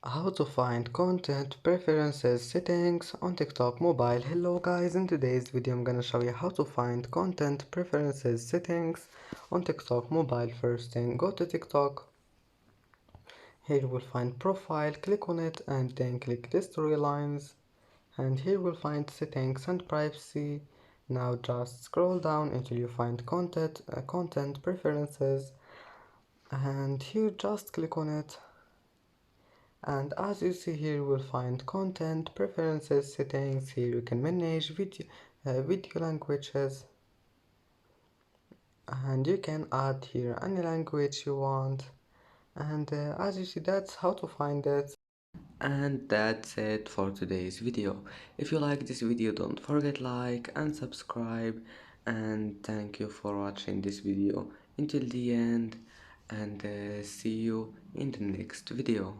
How to find content preferences settings on TikTok mobile. Hello guys, in today's video I'm gonna show you how to find content preferences settings on TikTok mobile. First thing, go to TikTok. Here you will find profile, click on it and then click the storylines, and here you will find settings and privacy. Now just scroll down until you find content preferences, and here just click on it. And as you see here, you will find content preferences settings. Here you can manage video languages, and you can add here any language you want. And as you see, that's how to find it. And that's it for today's video. If you like this video, don't forget like and subscribe, and thank you for watching this video until the end, and see you in the next video.